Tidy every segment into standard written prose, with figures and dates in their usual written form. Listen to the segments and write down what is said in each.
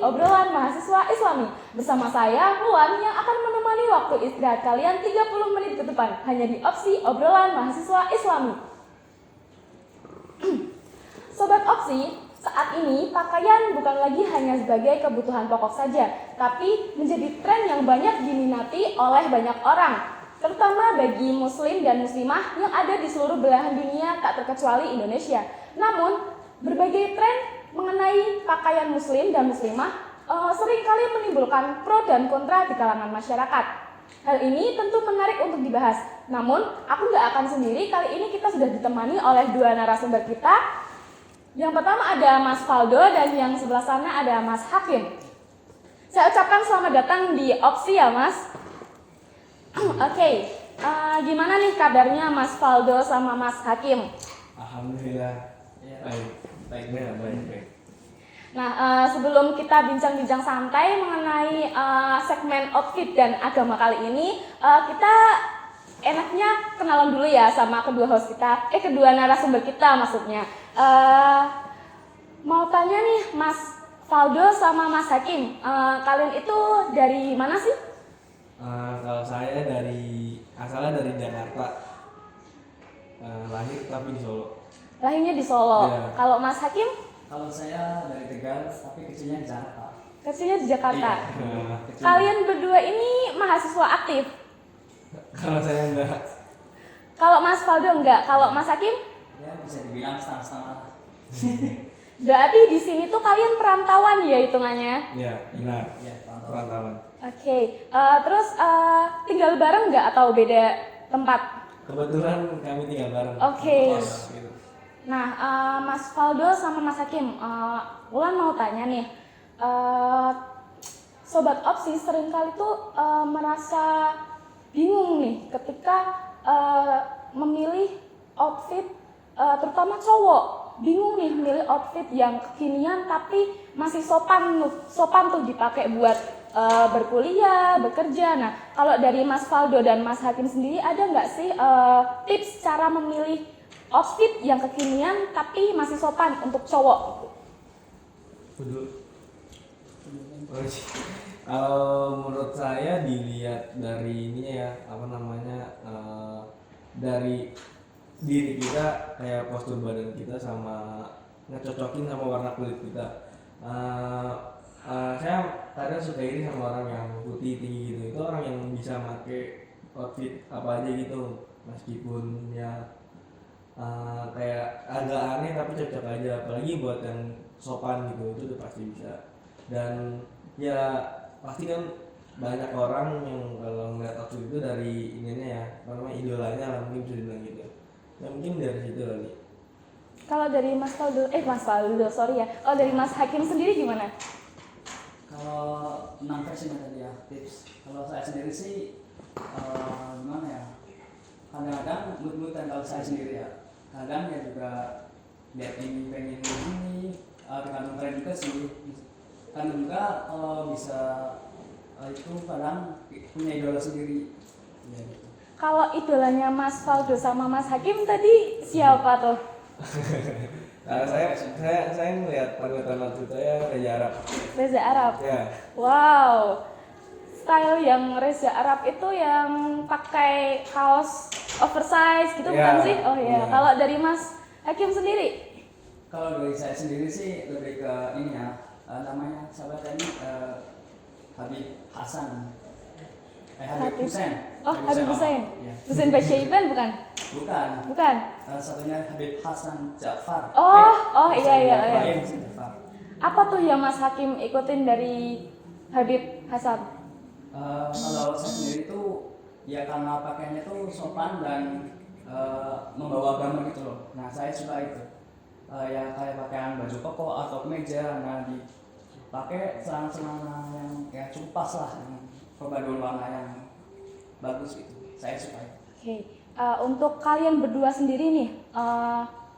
obrolan mahasiswa Islami. Bersama saya, Luan, yang akan menemani waktu istirahat kalian 30 menit ke depan, hanya di opsi obrolan mahasiswa Islami. Sobat Opsi, saat ini pakaian bukan lagi hanya sebagai kebutuhan pokok saja, tapi menjadi tren yang banyak diminati oleh banyak orang, terutama bagi muslim dan muslimah yang ada di seluruh belahan dunia tak terkecuali Indonesia. Namun, berbagai tren mengenai pakaian muslim dan muslimah seringkali menimbulkan pro dan kontra di kalangan masyarakat. Hal ini tentu menarik untuk dibahas. Namun, aku nggak akan sendiri. Kali ini kita sudah ditemani oleh dua narasumber kita. Yang pertama ada Mas Faldo dan yang sebelah sana ada Mas Hakim. Saya ucapkan selamat datang di Opsi ya Mas. Oke, gimana nih kabarnya Mas Faldo sama Mas Hakim? Alhamdulillah, baik. Nah, sebelum kita bincang-bincang santai mengenai segmen outfit dan agama kali ini, kita enaknya kenalan dulu ya sama kedua host kita, kedua narasumber kita maksudnya. Mau tanya nih Mas Faldo sama Mas Hakim, kalian itu dari mana sih? Kalau saya asalnya dari Jakarta, lahir tapi di Solo. Lahirnya di Solo. Yeah. Kalau Mas Hakim? Kalau saya dari Tegal, tapi kecilnya di Jakarta. Kecilnya di Jakarta. Iya. Kalian berdua ini mahasiswa aktif? Kalau saya enggak. Kalau Mas Faldo enggak? Kalau Mas Hakim? Ya bisa dibilang setengah-setengah. Berarti di sini tuh kalian perantauan ya hitungannya? Iya, benar. Ya, Perantauan. Oke. Terus tinggal bareng enggak atau beda tempat? Kebetulan kami tinggal bareng. Oke. Gitu. Nah, Mas Faldo sama Mas Hakim, Ulan mau tanya nih, Sobat Opsi seringkali tuh merasa bingung nih ketika memilih outfit, terutama cowok, bingung nih milih outfit yang kekinian tapi masih sopan tuh dipakai buat berkuliah, bekerja. Nah, kalau dari Mas Faldo dan Mas Hakim sendiri ada nggak sih tips cara memilih outfit yang kekinian tapi masih sopan untuk cowok? Kalau menurut saya dilihat dari ini ya, dari diri kita, kayak postur badan kita sama ngecocokin sama warna kulit kita. Saya kadang suka iri sama orang yang putih tinggi gitu. Itu orang yang bisa pakai outfit apa aja gitu, meskipun ya kayak agak aneh tapi cocok aja, apalagi buat yang sopan gitu, itu udah pasti bisa. Dan ya pasti kan banyak orang yang kalau ngeliat outfit itu dari ininya ya, idolanya lah, mungkin bisa dibilang gitu ya, mungkin dari situ kali. Kalau dari Mas Faldo, sorry ya, kalau dari Mas Hakim sendiri gimana? Kalau 6 versinya tadi ya, tips. Kalau saya sendiri sih gimana ya? Kadang-kadang mood-moodan kalau saya sendiri ya. Kadang ya juga lihat ini pengen begini, tergantung tren juga sih. Kadang juga kalau bisa itu kadang punya idola sendiri. Ya gitu. Kalau idolanya Mas Faldo sama Mas Hakim tadi siapa tuh? Nah, saya melihat panutan waktu itu ya Reza Arab. Reza Arab. Ya. Wow. Style yang Reza Arab itu yang pakai kaos oversize gitu bukan sih? Oh iya. Kalau dari Mas Hakim sendiri? Kalau dari saya sendiri sih lebih ke ini ya, namanya sahabat tadi Habib Hasan. Habib Hussein. Oh, Habib Hussein. Ya. Hussein Basyaiban bukan? Bukan. Salah satunya Habib Hasan Ja'far. Oh iya. Ja'far. Apa tuh yang Mas Hakim ikutin dari Habib Hasan? Kalau saya sendiri tuh ya karena pakaiannya tuh sopan dan membawa agama gitu loh. Nah saya suka itu. Ya kayak pakaian baju koko atau kemeja, nah dipakai celana-celana yang kayak cupas lah, yang perpaduan warna yang bagus gitu. Saya suka itu. Oke. Untuk kalian berdua sendiri nih,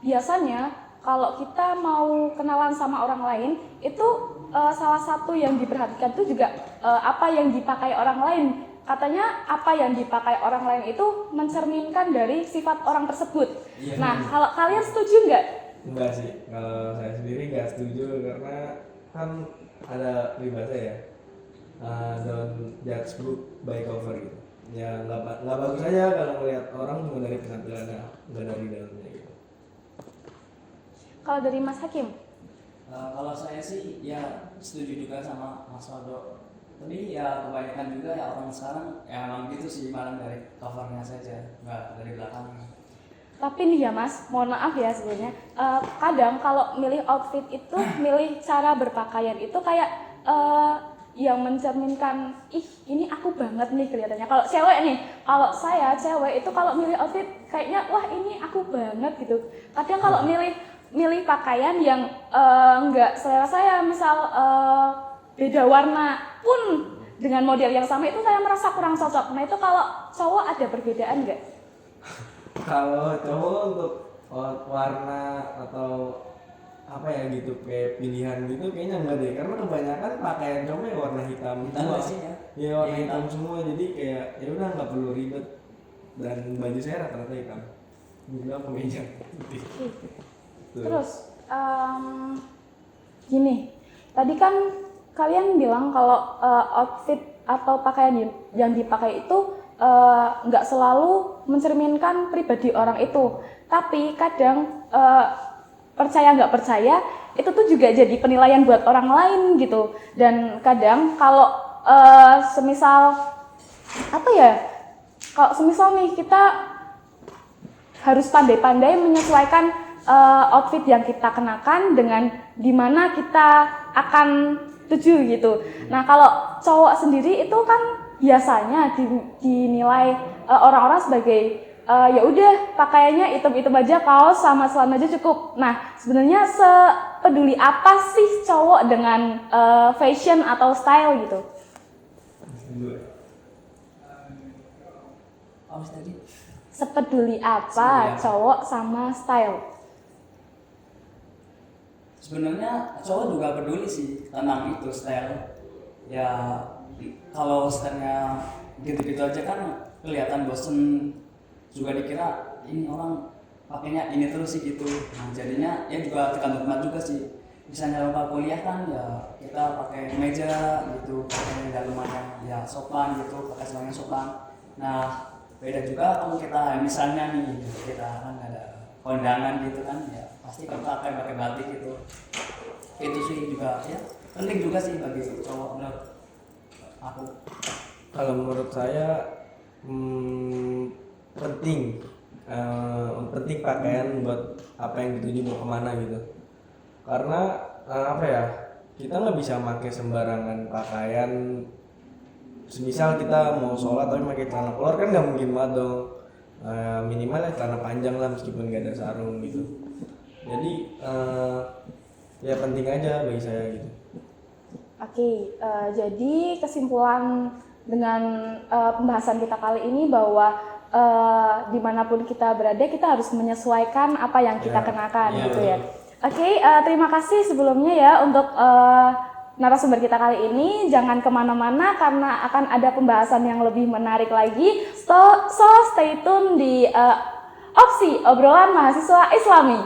biasanya kalau kita mau kenalan sama orang lain itu salah satu yang diperhatikan tuh juga apa yang dipakai orang lain. Katanya apa yang dipakai orang lain itu mencerminkan dari sifat orang tersebut. Iya, nah, kalau kalian setuju nggak? Enggak sih, kalau saya sendiri nggak setuju karena kan ada peribahasa ya, don't judge book by cover gitu. Ya nggak bagus aja kalau melihat orang cuma dari penampilannya, nggak dari dalamnya gitu. Kalau dari Mas Hakim? Kalau saya sih ya setuju juga sama Mas Waldo. Tapi ya kebanyakan juga ya orang sekarang ya emang gitu sih, malah dari covernya saja, nggak dari belakangnya. Tapi nih ya Mas, mohon maaf ya sebelumnya, kadang kalau milih outfit itu, milih cara berpakaian itu kayak yang mencerminkan, ih ini aku banget nih kelihatannya. Kalau cewek nih, kalau saya cewek itu kalau milih outfit kayaknya wah ini aku banget gitu. Kadang kalau milih pakaian yang nggak selera saya, misal beda warna pun dengan model yang sama, itu saya merasa kurang cocok. Nah itu kalau cowok ada perbedaan nggak? Kalau cowok untuk warna atau apa ya gitu kayak pilihan gitu kayaknya enggak deh, karena kebanyakan pakaian cowok ya warna hitam semua. Sih ya. Ya warna hitam semua, jadi kayak ya udah nggak perlu ribet, dan baju saya rata-rata hitam. Juga kemeja putih. Terus gini, tadi kan kalian bilang kalau outfit atau pakaian yang dipakai itu nggak selalu mencerminkan pribadi orang itu, tapi kadang percaya nggak percaya itu tuh juga jadi penilaian buat orang lain gitu. Dan kadang kalau semisal apa ya, kalau semisal nih kita harus pandai-pandai menyesuaikan outfit yang kita kenakan dengan dimana kita akan tuju gitu. Nah kalau cowok sendiri itu kan biasanya dinilai orang-orang sebagai ya udah pakaiannya item-item aja, kaos sama celana aja cukup. Nah sebenarnya sepeduli apa sih cowok dengan fashion atau style gitu? Apa tadi? Sepeduli apa cowok sama style? Sebenarnya cowok juga peduli sih tentang itu style. Ya kalau stylenya gitu-gitu aja kan kelihatan bosen, juga dikira ini orang pakainya ini terus sih gitu. Nah jadinya ya juga tergantung tempat juga sih. Misalnya lomba kuliah kan ya kita pakai meja gitu, pakai dalamannya ya sopan gitu, pakai celana sopan. Nah beda juga kalau kita misalnya nih kita kan ada kondangan gitu kan ya pasti kan pakai batik gitu. Itu sih juga ya penting juga sih bagi cowok menurut aku. Kalau menurut saya penting pakaian buat apa yang dituju mau kemana gitu. Karena apa ya, kita nggak bisa pakai sembarangan pakaian. Semisal kita mau sholat tapi pakai celana keluar kan nggak mungkin banget dong. Minimal ya celana panjang lah meskipun nggak ada sarung gitu. Jadi ya penting aja bagi saya gitu. Oke, jadi kesimpulan dengan pembahasan kita kali ini bahwa dimanapun kita berada kita harus menyesuaikan apa yang kita kenakan gitu ya. Oke, terima kasih sebelumnya ya untuk narasumber kita kali ini. Jangan kemana-mana karena akan ada pembahasan yang lebih menarik lagi. So stay tune di Opsi Obrolan Mahasiswa Islami.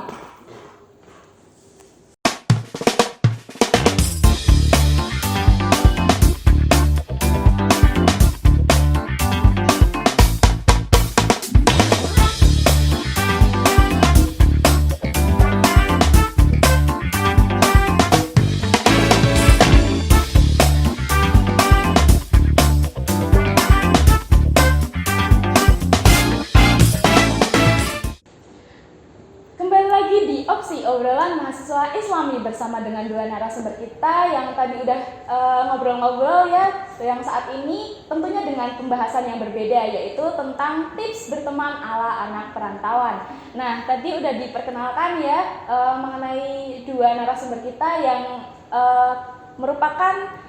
Obrolan mahasiswa Islami bersama dengan dua narasumber kita yang tadi udah ngobrol-ngobrol ya, yang saat ini tentunya dengan pembahasan yang berbeda yaitu tentang tips berteman ala anak perantauan. Nah tadi udah diperkenalkan ya mengenai dua narasumber kita yang merupakan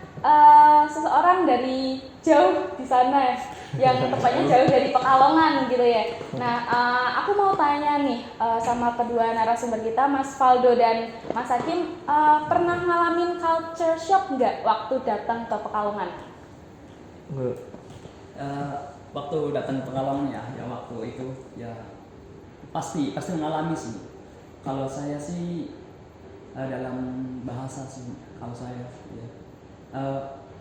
seseorang dari jauh di sana, yang tepatnya jauh dari Pekalongan gitu ya. Nah, aku mau tanya nih sama kedua narasumber kita, Mas Valdo dan Mas Hakim, pernah ngalamin culture shock nggak waktu datang ke Pekalongan? Waktu datang ke Pekalongan ya waktu itu ya pasti mengalami sih. Kalau saya sih dalam bahasa sih kalau saya ya.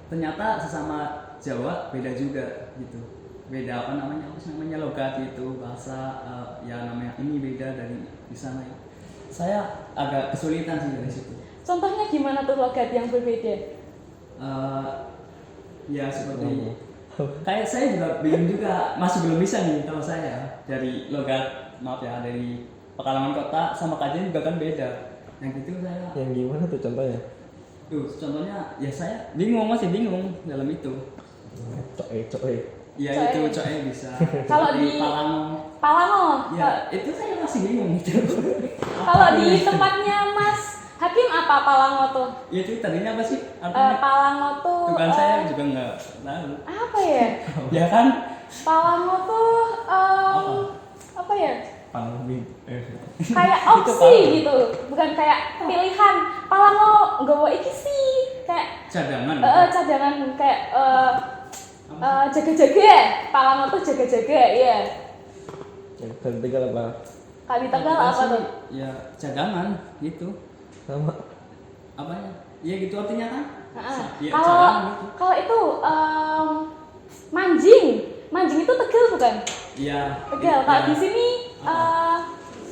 Ternyata sesama Jawa beda juga gitu, beda apa namanya logat gitu, bahasa ya namanya ini beda dari di sana ya. Saya agak kesulitan sih dari situ. Contohnya gimana tuh logat yang berbeda? Ya seperti kayak saya juga bingung juga, masih belum bisa nih kalau saya dari logat, maaf ya, dari Pekalongan kota sama Kajen juga kan beda. Yang gitu saya. Yang gimana tuh contohnya? Tuh contohnya ya saya bingung, masih bingung dalam itu. Coe. Ya Coe. itu coe bisa. Kalau Seperti di- Palango. Palango. Ya itu saya masih bingung gitu. Kalau di tempatnya Mas Hakim apa Palango tuh? Ya itu tadinya apa sih artinya? Palango tuh Tuh kan saya juga nggak tahu. apa ya? Ya kan? Palango tuh apa ya? Kayak Itu opsi Palango. gitu, bukan kayak pilihan. Palango nggawa iki sih kayak Cadangan. cadangan kayak jaga-jaga. Palango tuh jaga-jaga, iya. Yang Tegal apa? Kali Tegal apa tuh? Ya cadangan gitu. Sama. Apanya? Ya gitu artinya kan? Ya, Kalau cadangan gitu. kalau itu manjing, manjing itu Tegal bukan? Iya. Tegal. Kalau di sini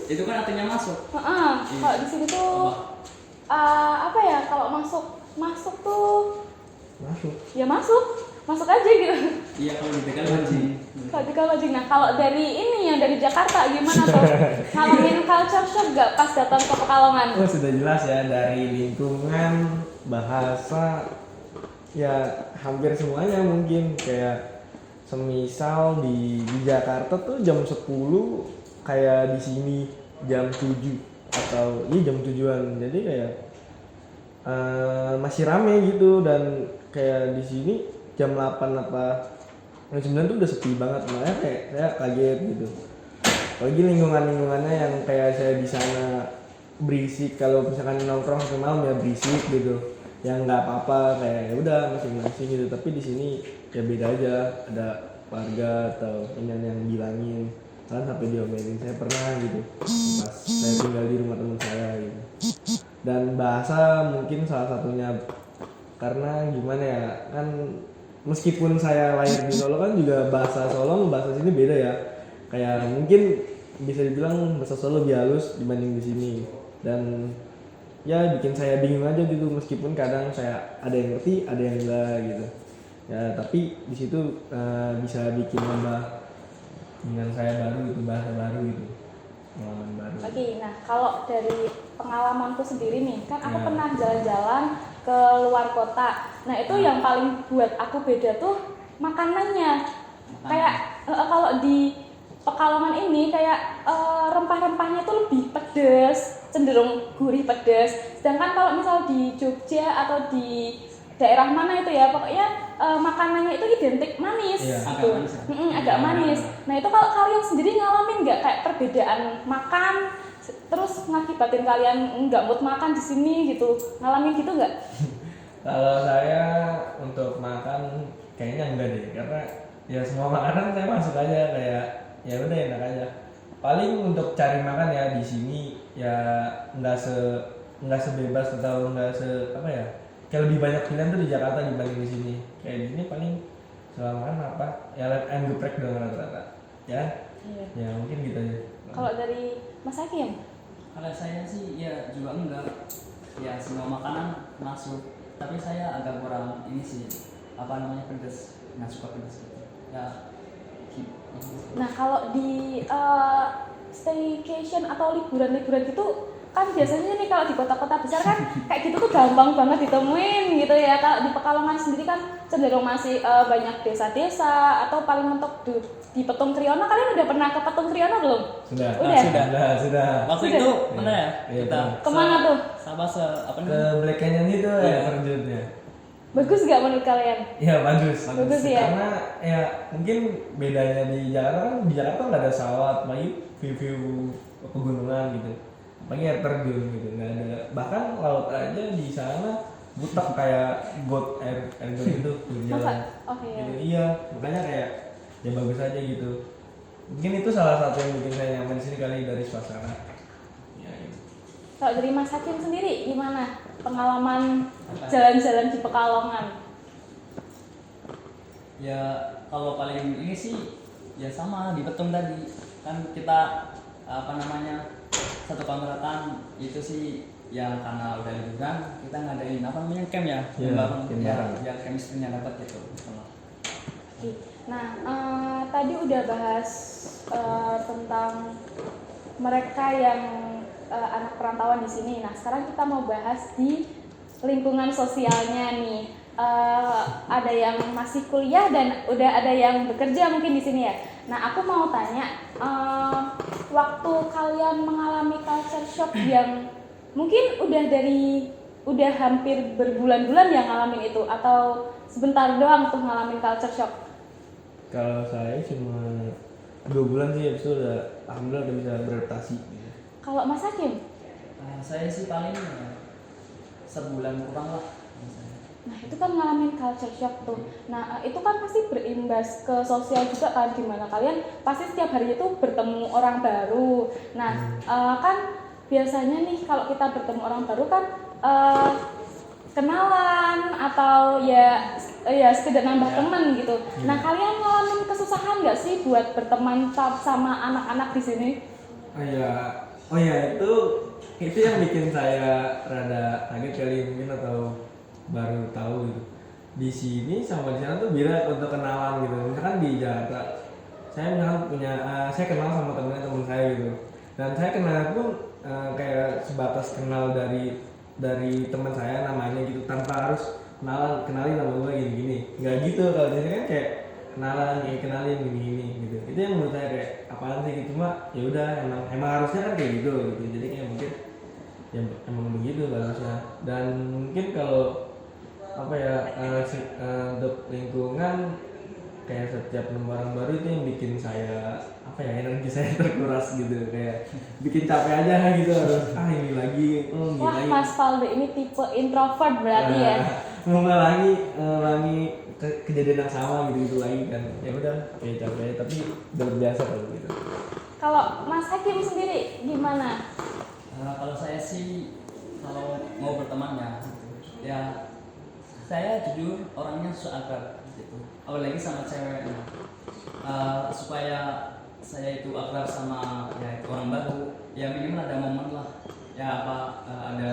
Itu kan artinya masuk. kalau di sini tuh apa ya? Kalau masuk tuh Masuk. ya masuk aja gitu. Iya kalau di Tegal anjing. Kalau Tegal manjing. Nah kalau dari ini yang dari Jakarta gimana tuh? Ngalamin culture shock gak pas datang ke Pekalongan? Oh sudah jelas ya, dari lingkungan, bahasa, ya hampir semuanya mungkin. Kayak semisal di Jakarta tuh jam 10, kayak di sini jam 7 atau iya jam 7-an. Jadi kayak masih rame gitu, dan kayak di sini jam 8 apa jam 9 tuh udah sepi banget. Makanya kayak saya kaget gitu. Apalagi lingkungannya yang kayak saya di sana berisik, kalau misalkan nongkrong sampai malam ya berisik gitu. Yang nggak apa-apa, kayak ya udah masing-masing gitu. Tapi di sini ya beda aja, ada warga atau ini yang bilangin, kan sampai diomelin. Saya pernah gitu pas saya tinggal di rumah teman saya gitu. Dan bahasa mungkin salah satunya, karena gimana ya, kan meskipun saya lahir di Solo kan juga bahasa Solo sama bahasa sini beda ya. Kayak mungkin bisa dibilang bahasa Solo lebih halus dibanding di sini, dan ya bikin saya bingung aja gitu. Meskipun kadang saya ada yang ngerti, ada yang enggak gitu ya, tapi di situ bisa bikin nambah dengan saya baru gitu, bahasa baru gitu, pengalaman baru. Oke, nah kalau dari pengalamanku sendiri nih, kan aku Ya. pernah jalan-jalan ke luar kota. Nah itu yang paling buat aku beda tuh makanannya. Kayak kalau di Pekalongan ini kayak rempah-rempahnya tuh lebih pedas, cenderung gurih pedas. Sedangkan kalau misal di Jogja atau di daerah mana itu ya, pokoknya makanannya itu identik manis. Iya, gitu. agak manis ya? Agak manis. Nah itu kalau kalian sendiri ngalamin nggak kayak perbedaan makan, terus ngakibatin kalian nggak mood makan di sini gitu, ngalamin gitu nggak? Kalau saya untuk makan kayaknya enggak deh, karena ya semua makanan saya masuk aja, kayak ya udah enak aja. Paling untuk cari makan ya di sini ya nggak sebebas atau nggak apa ya, kayak lebih banyak pilihan tuh di Jakarta dibanding di sini. Kayak di sini paling selama makan apa ya, ayam geprek dong rata-rata ya. Iya. Ya mungkin gitu aja. Kalau dari Mas Hakim? Kalau saya sih ya juga enggak. Ya semua makanan masuk. Tapi saya agak kurang ini sih, apa namanya, pedas. Nggak suka pedas gitu. Ya. Nah kalau di staycation atau liburan-liburan gitu kan biasanya nih kalau di kota-kota besar kan kayak gitu tuh gampang banget ditemuin gitu ya. Kalau di Pekalongan sendiri kan cenderung masih banyak desa-desa, atau paling mentok di Petung Kriono. Kalian udah pernah ke Petung Kriono belum? Sudah. Udah. Sudah. Waktu Sudah. itu mana ya? Iya, Kita Kemana tuh? Sama apa Ke namanya? Black Canyon itu Iya. ya terjunnya. Bagus nggak menurut kalian? Iya bagus. Bagus ya? Karena ya mungkin bedanya di Jakarta kan, di Jakarta nggak ada sawat, lagi view pegunungan gitu, lagi air terjun gitu, nggak ada. Bahkan laut aja di sana butek kayak got air got itu jalan. Masa? Oh iya. Gitu, iya, makanya kayak ya bagus aja gitu. Mungkin itu salah satu yang bikin saya nyaman di sini kali, dari suasana. Ya, gitu. Kalau dari Mas Hakim sendiri gimana? pengalaman Apa? jalan-jalan di Pekalongan? Ya kalau paling ini sih ya sama di Betung tadi kan kita apa namanya satu kontrakan itu sih ya karena udah liburan kita ngadain apa namanya camp ya Iya, bareng camp ya bareng. biar chemistry-nya dapat gitu. Oke. Nah, tadi udah bahas tentang mereka yang anak perantauan di sini. Nah, sekarang kita mau bahas di lingkungan sosialnya nih. Ada yang masih kuliah dan udah ada yang bekerja mungkin di sini ya. Nah, aku mau tanya, waktu kalian mengalami culture shock yang mungkin udah hampir berbulan-bulan yang ngalamin itu atau sebentar doang tuh ngalamin culture shock? Kalau saya cuma 2 bulan sih, habis itu udah alhamdulillah udah bisa beradaptasi gitu. Kalau Mas Hakim? Saya sih paling sebulan kurang lah. Nah, itu kan ngalamin culture shock tuh. Nah, itu kan pasti berimbas ke sosial juga kan, gimana kalian pasti setiap hari itu bertemu orang baru. Nah, kan biasanya nih kalau kita bertemu orang baru kan kenalan atau ya sekedar nambah teman gitu. Nah, kalian ngalamin kesusahan nggak sih buat berteman sama anak-anak di sini? Oh ya itu yang bikin saya rada kaget kali mungkin atau baru tahu gitu. Di sini sama di sana tuh beda untuk kenalan gitu. Misalkan di Jakarta, saya kenal sama temen saya gitu. Dan saya kenal pun kayak sebatas kenal dari teman saya namanya gitu, tanpa harus kenalin nama gue gini-gini. Nggak gitu, kalau di sini kan kayak kenalin gini-gini gitu. Itu yang menurut saya kayak apaan sih gitu, cuma ya udah emang harusnya kan kayak gitu. Jadi kayak mungkin ya emang begitu harusnya. Dan mungkin kalau untuk lingkungan kayak setiap lembaran baru itu yang bikin saya energi saya terkuras gitu, kayak bikin capek aja gitu, harus ini lagi gini Wah, lagi. Mas Valdo ini tipe introvert berarti ya? Mengulangi kejadian yang sama gitu lagi kan, ya udah kayak capek tapi udah biasa kalau gitu. Kalau Mas Hakim sendiri gimana? Kalau saya sih kalau mau berteman ya saya jujur orangnya akrab gitu, apalagi sama cewek. Supaya saya itu akrab sama ya itu orang baru, ya minimal ada momen lah, ya ada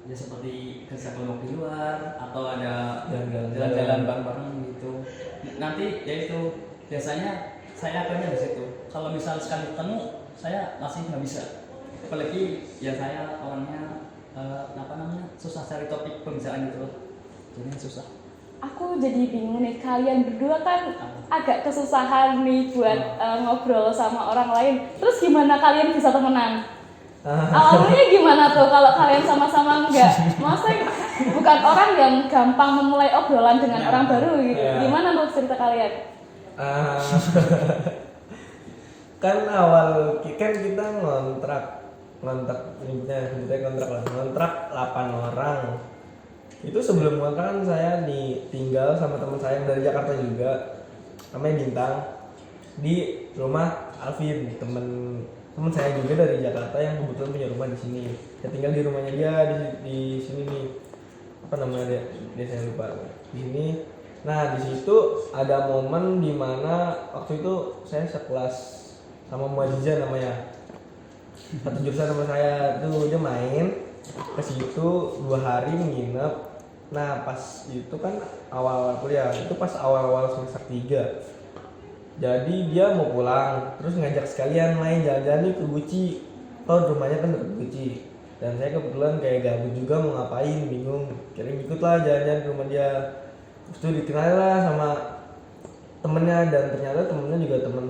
ya seperti kerja kelompok di luar atau ada jalan-jalan bareng-bareng gitu. Nanti ya itu biasanya saya akhirnya di situ. Kalau misal sekali ketemu saya masih nggak bisa, apalagi ya saya orangnya susah cari topik pembicaraan gitu loh, jadi susah. Aku jadi bingung nih, kalian berdua kan agak kesusahan nih buat ngobrol sama orang lain. Terus gimana kalian bisa temenan? Awalnya gimana tuh kalau kalian sama-sama enggak? Maksudnya bukan orang yang gampang memulai obrolan dengan orang baru gitu. Gimana tuh cerita kalian? Kan kita ngontrak 8 orang. Itu sebelum kontrakan saya ditinggal sama teman saya yang dari Jakarta juga, namanya Bintang, di rumah Alvin, temen saya juga dari Jakarta yang kebetulan punya rumah di sini. Saya tinggal di rumahnya dia di sini nih, apa namanya dia saya lupa di sini. Nah di situ ada momen dimana waktu itu saya sekelas sama Muajiza namanya, satu jurusan sama saya tuh. Dia main ke situ 2 hari menginap. Nah pas itu kan awal kuliah, itu pas awal semester 3. Jadi dia mau pulang, terus ngajak sekalian main jalan-jalan ke Guci. Tahu rumahnya kan dekat Guci. Dan saya kebetulan kayak gabut juga mau ngapain, bingung. Kira ikut lah jalan-jalan ke rumah dia. Terus itu dikenal lah sama temennya, dan ternyata temennya juga temen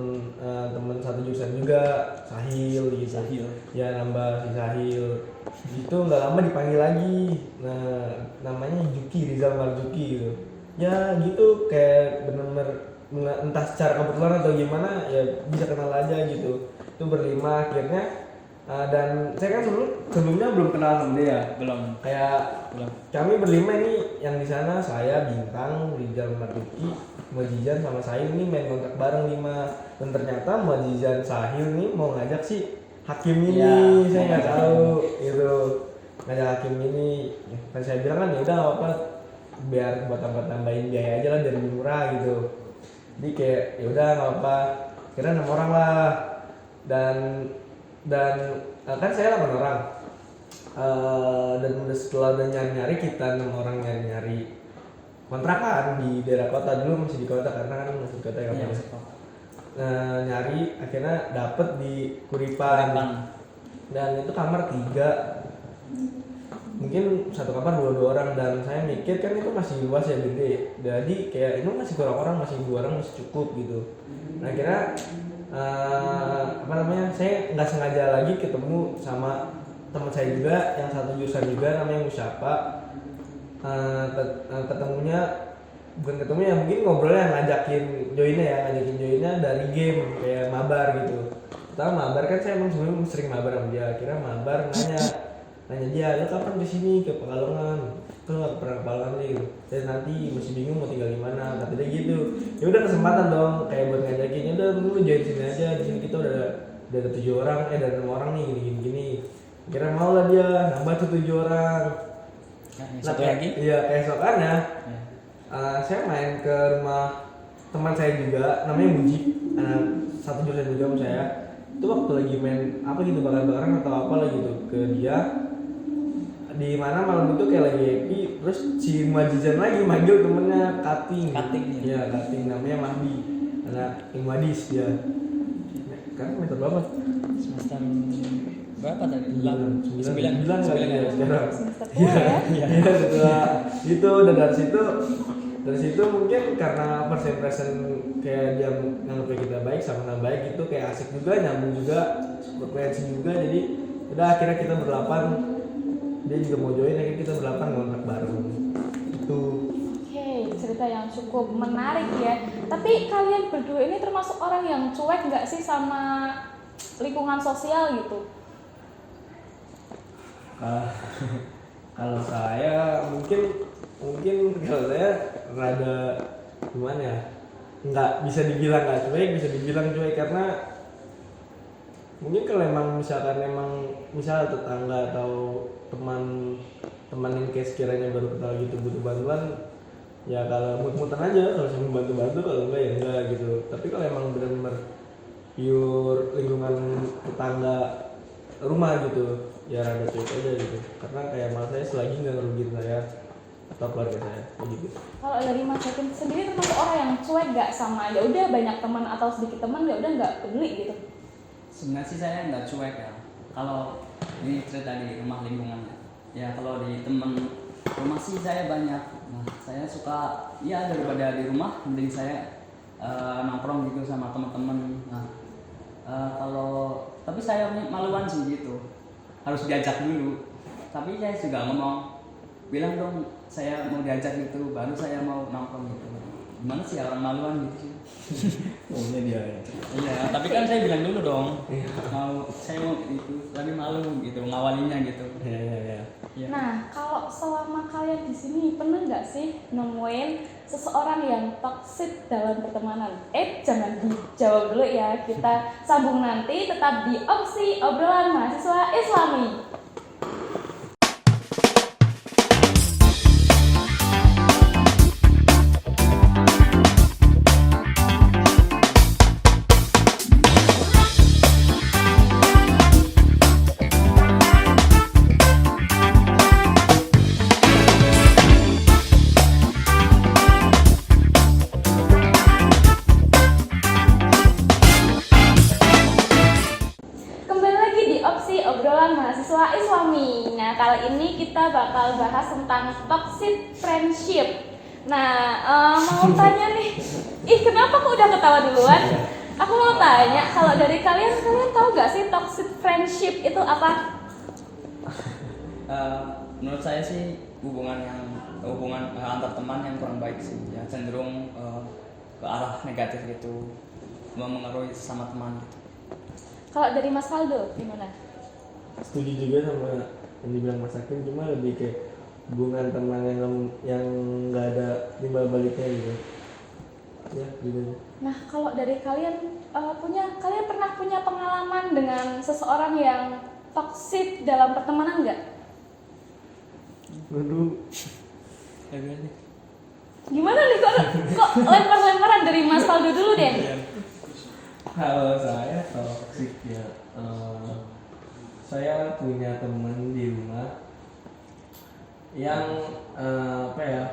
satu jurusan juga, Sahil gitu. Ya nambah si Sahil. Itu nggak lama dipanggil lagi. Nah namanya Rizal Marzuki gitu. Ya gitu kayak bener-bener entah secara kebetulan atau gimana ya bisa kenal aja gitu. Itu berlima akhirnya. Dan saya kan sebelumnya belum kenal sama dia. Belum. Kami berlima ini yang di sana, saya, Bintang, Rizal Marzuki, Muajizan sama Sahil ini main kontrak bareng 5. Dan ternyata Muajizan Sahil nih mau ngajak si Hakim ini, saya nggak tahu gitu. ngajak hakim ini, kan saya bilang kan ya udah apa biar buat tambahin biaya aja lah biar lebih murah gitu. Jadi kayak ya udah nggak apa, kira 6 orang lah, dan kan saya 8 orang. Dan setelah udah nyari kita 6 orang nyari kontrakan di daerah kota, dulu masih di kota karena kan masih di kota ya. Iya, Nyari akhirnya dapet di Kuripan. Dan itu kamar 3, mungkin satu kamar 2 orang, dan saya mikir kan itu masih luas ya, gede, jadi kayak ini masih kurang orang, masih 2 orang masih cukup gitu. Nah kira saya nggak sengaja lagi ketemu sama teman saya juga yang satu jurusan juga namanya Musyapa. Ketemunya bukan ketemu ya, mungkin ngobrolnya ngajakin joinnya dari game kayak mabar gitu. Pertama mabar kan saya emang sebelum sering mabar sama dia, kira mabar nanya dia, lo kapan kesini ke Pekalongan? Tuh nggak pernah ke Pekalongan nih gitu. Saya nanti masih bingung mau tinggal di mana, kata dia gitu. Ya udah kesempatan dong, kayak buat ngajakin, ya udah lu join sini aja, di sini kita udah ada 7 orang, ada 6 orang nih gini. Kira mau lah dia nambah tuh 7 orang. Satu lagi? Iya, keesokannya saya main ke rumah teman saya juga, namanya Muji, satu jurusan juga sama saya. Itu waktu lagi main apa gitu, bakar-bakaran atau apa lah gitu ke dia. Di mana malam itu kayak lagi happy, terus si Majizan lagi manggil temennya Kating. Iya, Kating namanya Mahdi. Anak Ilmadis dia. Kan semester berapa? Semester berapa tadi? 9 sekarang. Semester tua ya. Iya, setelah itu dan dari situ mungkin karena first impression kayak dia nganggapnya kita baik, sama baik gitu, kayak asik juga, nyambung juga, frekuensi juga, jadi udah akhirnya kita berlapan, dia juga mau join, akhirnya kita berlapan ngontrak bareng itu. Oke, cerita yang cukup menarik ya. Tapi kalian berdua ini termasuk orang yang cuek nggak sih sama lingkungan sosial gitu? Kalau saya mungkin kalau saya rada gimana ya, nggak bisa dibilang nggak cuek, bisa dibilang cuek, karena mungkin kalau misal tetangga atau teman yang kayak sekiranya baru kenal gitu butuh bantuan, ya kalau mut-mutan aja, kalau saya bantu-bantu, kalau enggak ya enggak gitu. Tapi kalau emang benar-benar pure lingkungan tetangga rumah gitu, ya rada cuek aja gitu, karena kayak malah saya selagi nggak ngerugiin saya atau keluarga saya gitu. Kalau dari Mas Hakim sendiri termasuk orang yang cuek nggak sama ya udah banyak teman atau sedikit teman ya udah nggak peduli gitu? Sebenarnya sih saya nggak cuek ya. Kalau ini cerita di rumah lingkungannya, ya kalau di teman rumah sih saya banyak. Nah saya suka ya daripada di rumah, mending saya nongkrong gitu sama teman-teman. Nah tapi saya maluan sih gitu, harus diajak dulu. Tapi saya juga ngomong, bilang dong saya mau diajak gitu, baru saya mau nongkrong gitu. Gimana sih orang maluan gitu sih? Umumnya dia ya. Iya, tapi kan saya bilang dulu dong, saya mau itu, tapi malu gitu ngawalinya gitu. Iya. Ya. Nah, kalau selama kalian di sini pernah nggak sih nemuin seseorang yang toksik dalam pertemanan? Jangan dijawab dulu ya, kita sambung nanti, tetap di Opsi Obrolan Mahasiswa Islami. Mahasiswa Islami. Nah, kali ini kita bakal bahas tentang toxic friendship. Nah, mau tanya nih, kenapa kok udah ketawa duluan? Aku mau tanya, kalau dari kalian tahu gak sih toxic friendship itu apa? Menurut saya sih hubungan antar teman yang kurang baik sih, ya cenderung ke arah negatif gitu, mempengaruhi sesama teman. Kalau dari Mas Faldo gimana? Setuju juga sama yang dibilang Mas Hakim, cuma lebih kayak hubungan teman yang nggak ada timbal baliknya gitu. Ya gitu. Nah, kalau dari kalian kalian pernah punya pengalaman dengan seseorang yang toksik dalam pertemanan nggak? Waduh. Gimana nih kok lempar-lemparan dari Mas Faldo dulu deh. Kalau saya toxic ya, saya punya teman di rumah yang apa ya,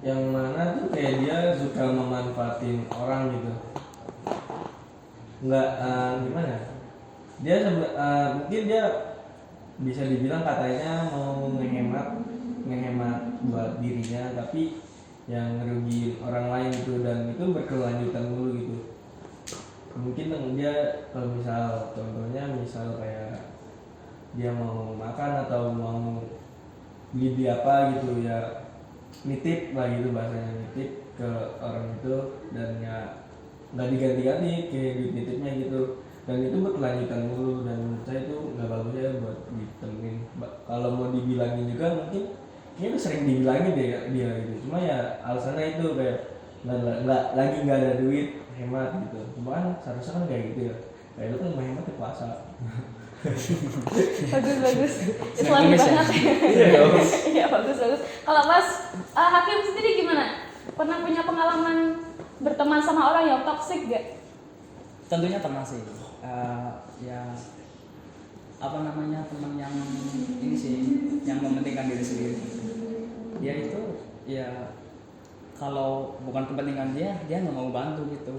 yang mana tuh kayak dia suka memanfaatin orang gitu. Nggak gimana? Mungkin dia bisa dibilang katanya mau ngehemat buat dirinya, tapi yang ngerugiin orang lain gitu, dan itu berkelanjutan dulu gitu. Mungkin dia kalau misal contohnya kayak dia mau makan atau mau beli apa gitu ya, nitip lah gitu, bahasanya nitip ke orang itu, dan ya nggak diganti-ganti kayak duit nitipnya gitu, dan itu berkelanjutan dulu, dan menurut saya itu nggak bagus ya buat ditemenin. Kalau mau dibilangin juga mungkin ini udah sering dibilangin deh dia gitu, cuma ya alasannya itu kayak nggak ada duit, hemat gitu. Cuma kan seharusnya kan kayak gitu ya, kayak lu kan mau hemat di puasa. Bagus. Islami banget. Iya bagus. Kalau Mas Hakim sendiri gimana? Pernah punya pengalaman berteman sama orang yang toksik gak? Tentunya pernah sih. Ya apa namanya, teman yang ini sih, yang mementingkan diri sendiri. Dia itu ya kalau bukan kepentingan dia nggak mau bantu gitu.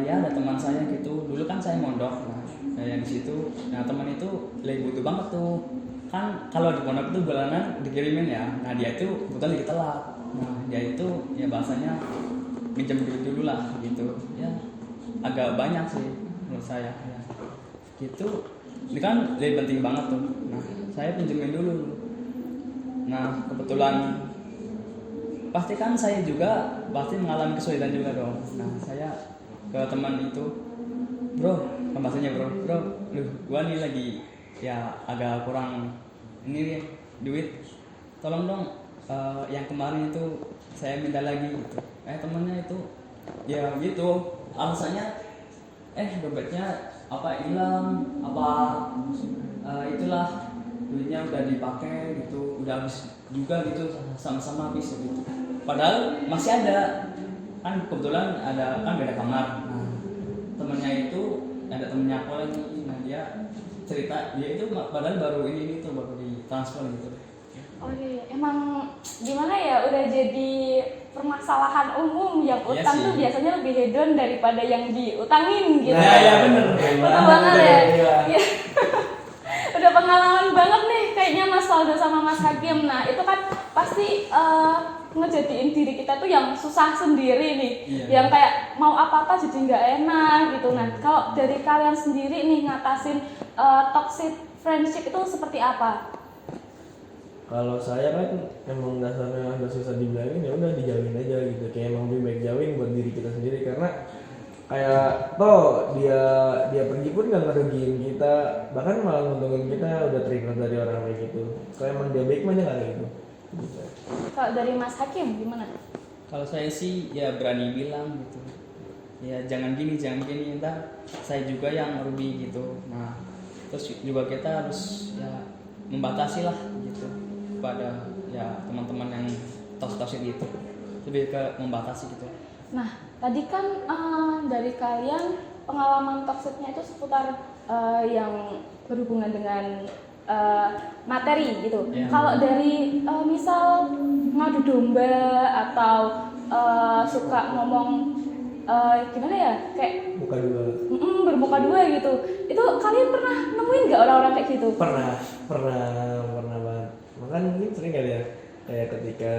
Ya ada teman saya gitu, dulu kan saya mondok, nah yang di situ, nah teman itu lagi butuh banget tuh, kan kalau di pondok itu bulanan dikirimin ya, nah dia itu kebetulan lagi telat, nah dia itu ya bahasanya minjem duit dulu lah gitu, ya agak banyak sih menurut saya, ya gitu, ini kan lebih penting banget tuh, nah saya pinjemin dulu, nah kebetulan pasti kan saya juga pasti mengalami kesulitan juga dong, nah saya ke teman itu, bro, bahasanya bro, gua nih lagi ya agak kurang ini nih duit, tolong dong, yang kemarin itu saya minta lagi gitu. Temennya itu ya gitu alasannya, dompetnya apa hilang, apa itulah duitnya udah dipakai gitu, udah habis juga gitu, sama-sama habis gitu. Padahal masih ada, kan kebetulan ada kan beda kamar. Nah, temennya itu ada temennya aku lagi, nah dia cerita dia itu padahal baru ini tuh baru ditransfer gitu. Oh iya, emang gimana ya, udah jadi permasalahan umum yang Iya utang sih. tuh biasanya lebih hedon daripada yang diutangin gitu. Nah, ya bener. Betul banget ya. Iya. Iya. Udah pengalaman banget nih kayaknya Mas Faldo sama Mas Hakim. Nah itu kan pasti ngejadiin diri kita tuh yang susah sendiri nih, Iya. yang kayak mau apa-apa jadi nggak enak gitu. Nah kalau dari kalian sendiri nih ngatasin toxic friendship itu seperti apa? Kalau saya kan emang dasarnya agak susah dibilangin, ya udah dijauhin aja gitu, kayak emang lebih baik jauhin buat diri kita sendiri, karena kayak toh dia pergi pun nggak ngerugiin kita, bahkan malah nguntungin kita, udah terima dari orang kayak gitu. Kalau emang dia baik mah dia nggak kayak gitu. Kalau dari Mas Hakim gimana? Kalau saya sih ya berani bilang gitu, ya jangan gini, entar saya juga yang rugi gitu. Nah terus juga kita harus ya membatasi lah gitu pada ya teman-teman yang toxic gitu, lebih ke membatasi gitu. Nah, tadi kan dari kalian pengalaman toksiknya itu seputar yang berhubungan dengan materi gitu. Yeah. Kalau dari misal ngadu domba atau suka ngomong gimana ya, kayak Buka dua. bermuka dua gitu, itu kalian pernah nemuin nggak orang-orang kayak gitu? Pernah banget. Makan mungkin sering kali ya, kayak ketika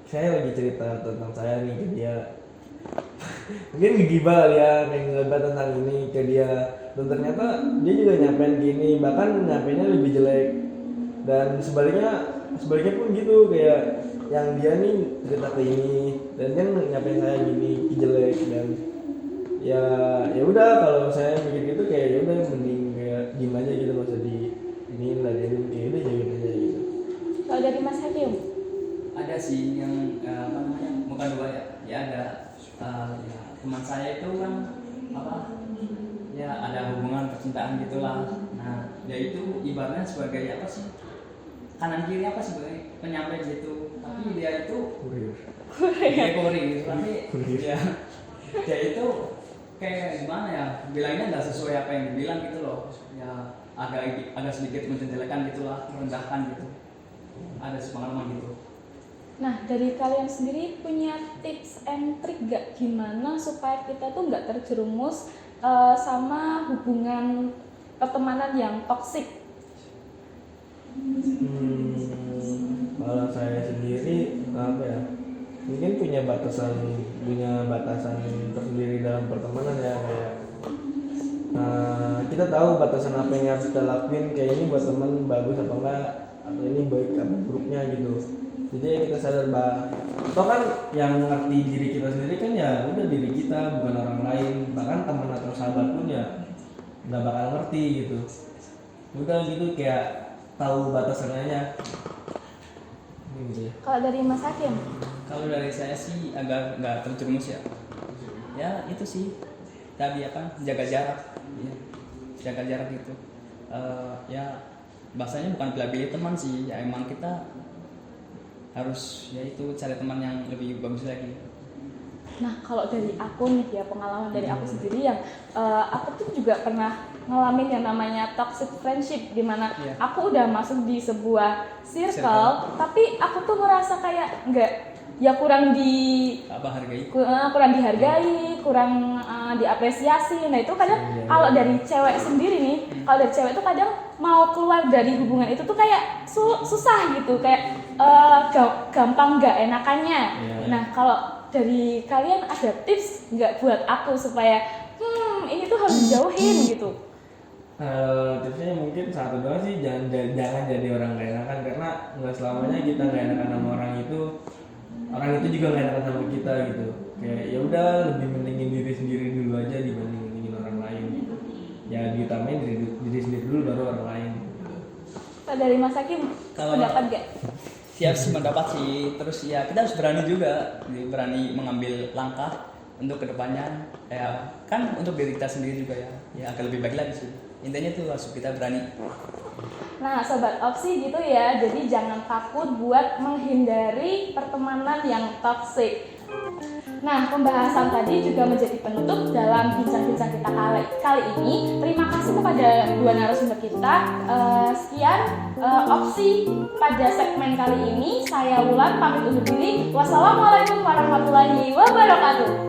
saya lagi cerita tentang saya nih ke dia, mungkin ngegibah kali ya, kayak ngebat tentang ini ke dia, dan ternyata dia juga nyampein gini, bahkan nyampeinnya lebih jelek, dan sebaliknya pun gitu, kayak yang dia nih cerita ke ini dan dia nyampein saya gini jelek, dan ya udah, kalau saya mikir gitu kayak ya udah mending kayak diem aja gitu, nggak usah di ini ladenin, kayak udah jauhin aja gitu. Kalau dari Mas Hakim? Ada sih yang apa namanya, bukan dua ya ada ya, teman saya itu kan apa ya ada hubungan percintaan gitulah. Nah dia itu ibaratnya sebagai apa sih, kanan kiri apa sebenarnya penyampai gitu, tapi dia itu Kurir. kurir, tapi dia itu kayak gimana ya, bilangnya nggak sesuai apa yang dibilang gitu loh, ya agak sedikit menjelekan gitulah, merendahkan gitu, ada pengalaman gitu. Nah, dari kalian sendiri punya tips and trick gak gimana supaya kita tuh nggak terjerumus sama hubungan pertemanan yang toksik? Kalau saya sendiri apa ya? Mungkin punya batasan tersendiri dalam pertemanan ya, kayak kita tahu batasan apa yang harus kita lakuin, kayak ini buat teman bagus apa enggak, atau ini baik apa buruknya gitu. Jadi ya kita sadar bahwa atau kan yang ngerti diri kita sendiri kan ya udah diri kita, bukan orang lain. Bahkan teman atau sahabat pun ya nggak bakal ngerti gitu. Udah gitu kayak tahu batasannya gitu ya. Kalau dari Mas Hakim? Kalau dari saya sih agak nggak terjerumus ya. Ya itu sih tadi apa, jaga jarak, ya. Jaga jarak gitu. Ya bahasanya bukan pilih-pilih teman sih, ya emang kita harus ya itu cari teman yang lebih bagus lagi. Nah, kalau dari aku nih ya, pengalaman dari aku sendiri yang aku tuh juga pernah ngalamin yang namanya toxic friendship, di mana aku udah masuk di sebuah circle, tapi aku tuh ngerasa kayak kurang dihargai, kurang diapresiasi. Nah, itu kadang kalau dari cewek sendiri nih, kalau dari cewek tuh kadang mau keluar dari hubungan itu tuh kayak susah gitu, kayak gampang nggak enakannya. Nah, kalau dari kalian ada tips nggak buat aku supaya ini tuh harus dijauhin gitu? Tipsnya mungkin satu doang sih, jangan jadi orang gak enakan, karena nggak selamanya kita gak enakan sama orang itu juga gak enakan sama kita gitu. Kayak ya udah, lebih mendingin diri sendiri dulu aja dibanding mendingin orang lain gitu. Ya diutamain diri sendiri dulu baru orang lain gitu. Kalau dari Mas Hakim, pendapat gak? Siap sih, mendapat sih. Terus ya kita harus berani juga, berani mengambil langkah untuk kedepannya. Ya kan untuk diri kita sendiri juga ya akan lebih baik lagi sih. Intinya tuh harus kita berani. Nah, sobat opsi gitu ya. Jadi jangan takut buat menghindari pertemanan yang toksik. Nah, pembahasan tadi juga menjadi penutup dalam bincang-bincang kita kali ini. Terima kasih kepada dua narasumber kita. Sekian opsi pada segmen kali ini. Saya Wulan pamit undur diri. Wassalamualaikum warahmatullahi wabarakatuh.